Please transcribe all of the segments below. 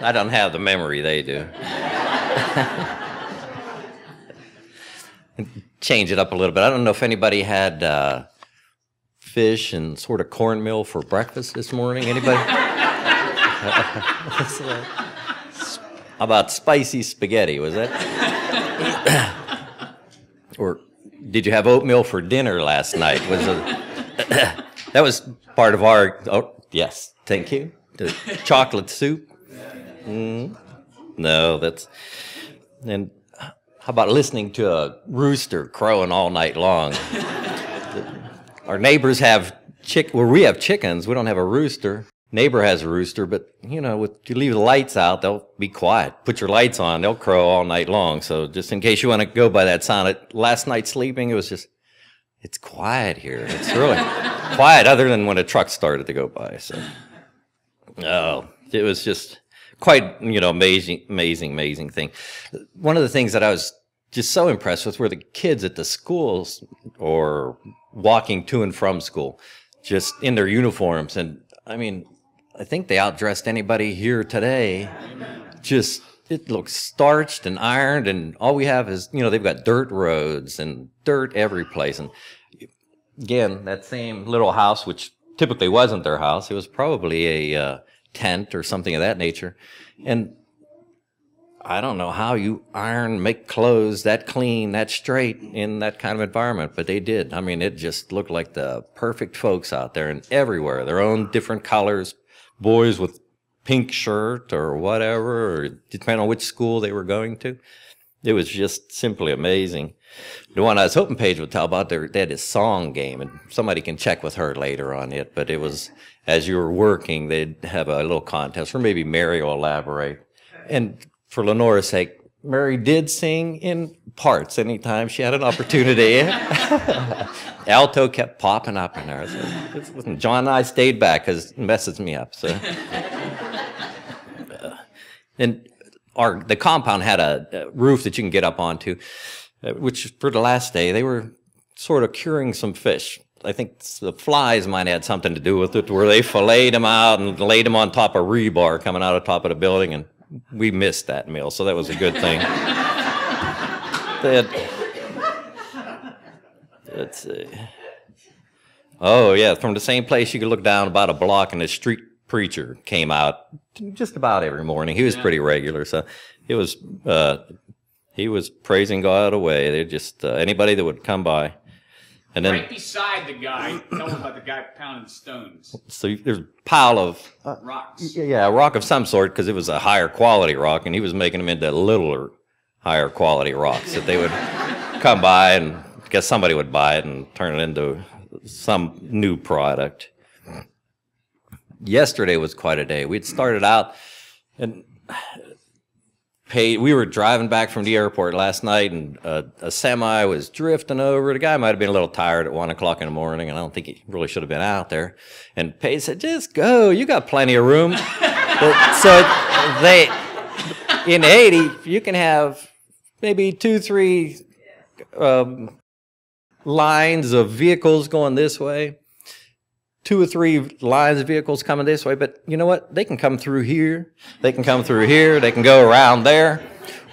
I don't have the memory they do. Change it up a little bit. I don't know if anybody had fish and sort of cornmeal for breakfast this morning. Anybody? How about spicy spaghetti? Was that? Or did you have oatmeal for dinner last night? That was part of our. Oh yes, thank you. The chocolate soup. No, that's. And how about listening to a rooster crowing all night long? Our neighbors have we have chickens. We don't have a rooster. Neighbor has a rooster, but you know, if you leave the lights out, they'll be quiet. Put your lights on, they'll crow all night long. So just in case you want to go by that sound, last night sleeping, it was just, it's quiet here. It's really quiet, other than when a truck started to go by. So, it was just quite, amazing thing. One of the things that I was just so impressed with were the kids at the schools or walking to and from school, just in their uniforms. And I mean, I think they outdressed anybody here today. Just, it looks starched and ironed, and all we have is, they've got dirt roads and dirt every place. And again, that same little house, which typically wasn't their house, it was probably a tent or something of that nature. And I don't know how you make clothes that clean, that straight in that kind of environment, but they did. I mean, it just looked like the perfect folks out there, and everywhere, their own different colors, boys with pink shirt or whatever, or depending on which school they were going to. It was just simply amazing. The one I was hoping Paige would tell about, they had a song game, and somebody can check with her later on it, but it was, as you were working, they'd have a little contest, or maybe Mary will elaborate. And for Lenora's sake, Mary did sing in parts anytime she had an opportunity. Alto kept popping up in there. So, John and I stayed back because it messes me up. So, and the compound had a roof that you can get up onto, which for the last day, they were sort of curing some fish. I think the flies might have had something to do with it, where they filleted them out and laid them on top of rebar coming out of the top of the building, and we missed that meal, so that was a good thing. Let's see. Oh, yeah, from the same place you could look down about a block, and a street preacher came out just about every morning. He was pretty regular, so it was. He was praising God away. They just anybody that would come by. And then, right beside the guy, tell him about the guy pounding stones. So there's a pile of rocks. Yeah, a rock of some sort, because it was a higher quality rock, and he was making them into littler, higher quality rocks that they would come by, and I guess somebody would buy it and turn it into some new product. Yesterday was quite a day. We'd started out, and we were driving back from the airport last night, and a semi was drifting over. The guy might have been a little tired at 1 o'clock in the morning, and I don't think he really should have been out there. And Paige said, "Just go. You got plenty of room." In Haiti, you can have maybe 2-3 lines of vehicles going this way, 2 or 3 lines of vehicles coming this way, but you know what? They can come through here, they can come through here, they can go around there,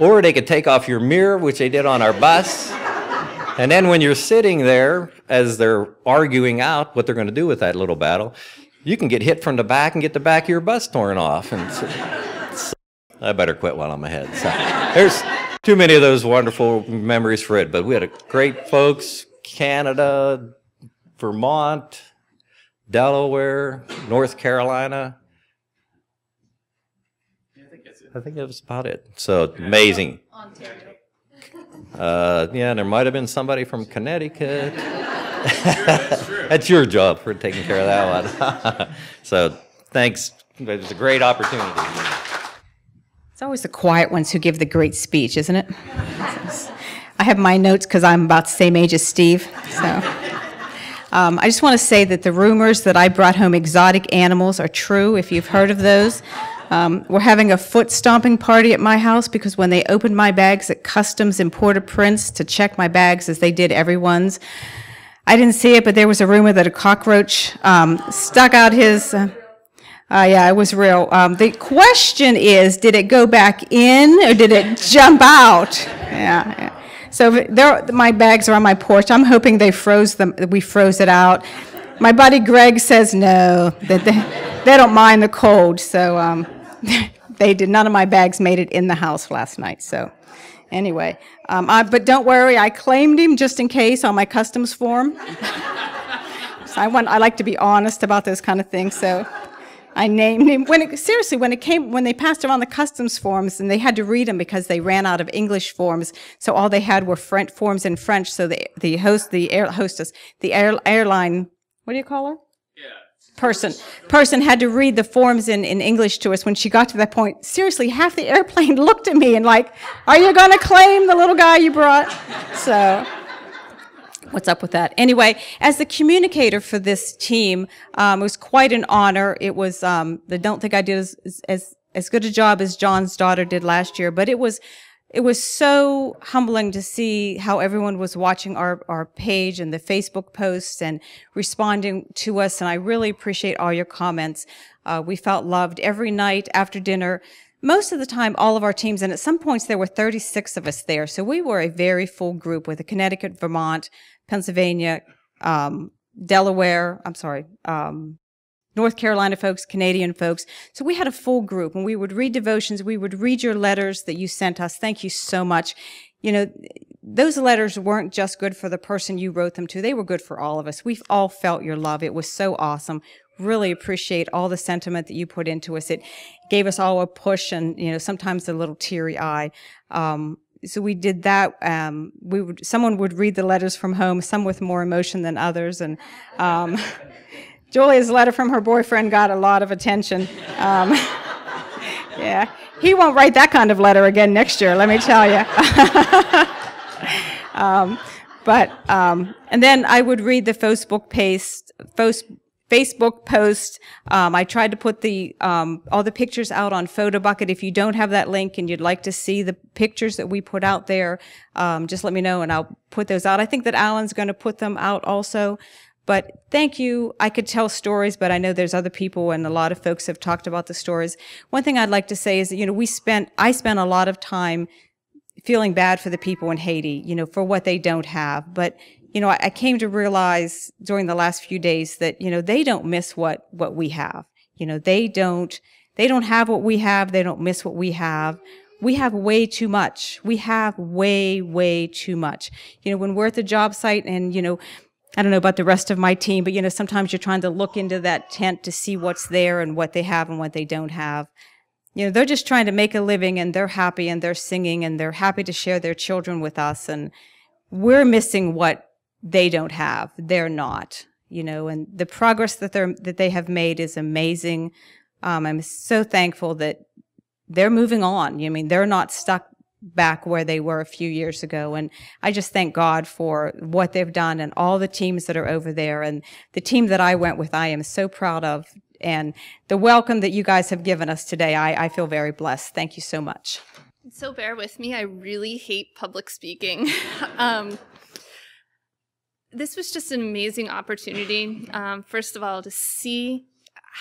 or they could take off your mirror, which they did on our bus, and then when you're sitting there, as they're arguing out what they're going to do with that little battle, you can get hit from the back and get the back of your bus torn off. And so I better quit while I'm ahead. So there's too many of those wonderful memories for it, but we had a great folks, Canada, Vermont, Delaware, North Carolina. Yeah, I think that's it. I think that was about it. So amazing. Ontario. Yeah, there might have been somebody from Connecticut. That's true. That's your job for taking care of that one. So thanks. It was a great opportunity. It's always the quiet ones who give the great speech, isn't it? I have my notes because I'm about the same age as Steve. So. I just want to say that the rumors that I brought home exotic animals are true, if you've heard of those. We're having a foot stomping party at my house because when they opened my bags at Customs in Port-au-Prince to check my bags, as they did everyone's, I didn't see it, but there was a rumor that a cockroach stuck out his Yeah, it was real. The question is, did it go back in or did it jump out? Yeah. So my bags are on my porch. I'm hoping we froze it out. My buddy Greg says no, that they don't mind the cold. So none of my bags made it in the house last night. So anyway, but don't worry, I claimed him just in case on my customs form. So I like to be honest about those kind of things. So I named him. When they passed around the customs forms, and they had to read them because they ran out of English forms, so all they had were forms in French. So the airline, what do you call her? Yeah. Person had to read the forms in English to us. When she got to that point, seriously, half the airplane looked at me and like, "Are you going to claim the little guy you brought?" So. What's up with that? Anyway, as the communicator for this team, it was quite an honor. It was, I don't think I did as good a job as John's daughter did last year, but it was so humbling to see how everyone was watching our page and the Facebook posts and responding to us, and I really appreciate all your comments. We felt loved every night after dinner. Most of the time, all of our teams, and at some points there were 36 of us there, so we were a very full group with Connecticut, Vermont, Pennsylvania, Delaware, North Carolina folks, Canadian folks. So we had a full group, and we would read devotions. We would read your letters that you sent us. Thank you so much. You know, those letters weren't just good for the person you wrote them to. They were good for all of us. We've all felt your love. It was so awesome. Really appreciate all the sentiment that you put into us. It gave us all a push and, you know, sometimes a little teary eye. So we did that. Someone would read the letters from home, some with more emotion than others. And Julia's letter from her boyfriend got a lot of attention. Yeah, he won't write that kind of letter again next year, let me tell you. And then I would read the Facebook post. I tried to put all the pictures out on PhotoBucket. If you don't have that link and you'd like to see the pictures that we put out there, just let me know and I'll put those out. I think that Alan's going to put them out also. But thank you. I could tell stories, but I know there's other people and a lot of folks have talked about the stories. One thing I'd like to say is that, you know, I spent a lot of time feeling bad for the people in Haiti, you know, for what they don't have. But you know, I came to realize during the last few days that, you know, they don't miss what we have. You know, they don't have what we have. They don't miss what we have. We have way too much. We have way, way too much. You know, when we're at the job site and, you know, I don't know about the rest of my team, but, you know, sometimes you're trying to look into that tent to see what's there and what they have and what they don't have. You know, they're just trying to make a living and they're happy and they're singing and they're happy to share their children with us. And we're missing what they don't have. They're not, you know, and the progress that they have made is amazing. I'm so thankful that they're moving on. I mean, they're not stuck back where they were a few years ago. And I just thank God for what they've done and all the teams that are over there. And the team that I went with, I am so proud of. And the welcome that you guys have given us today, I feel very blessed. Thank you so much. So bear with me. I really hate public speaking. This was just an amazing opportunity, first of all, to see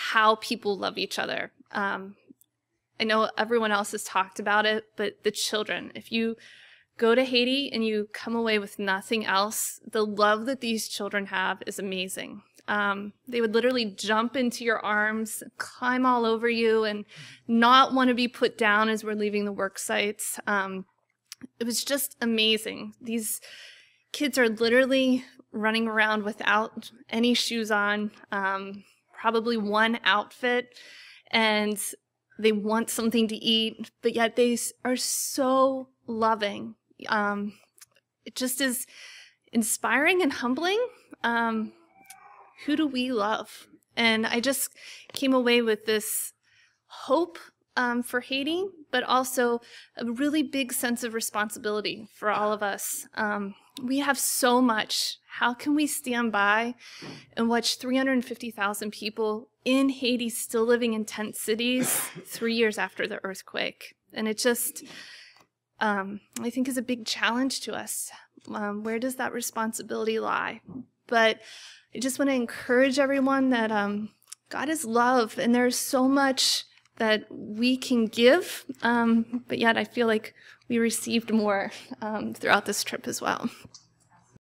how people love each other. I know everyone else has talked about it, but the children, if you go to Haiti and you come away with nothing else, the love that these children have is amazing. They would literally jump into your arms, climb all over you, and not want to be put down as we're leaving the work sites. It was just amazing. These kids are literally running around without any shoes on, probably one outfit, and they want something to eat, but yet they are so loving. It just is inspiring and humbling. Who do we love? And I just came away with this hope for Haiti, but also a really big sense of responsibility for all of us. We have so much. How can we stand by and watch 350,000 people in Haiti still living in tent cities 3 years after the earthquake? And it just, I think, is a big challenge to us. Where does that responsibility lie? But I just want to encourage everyone that God is love, and there's so much that we can give, but yet I feel like we received more throughout this trip as well.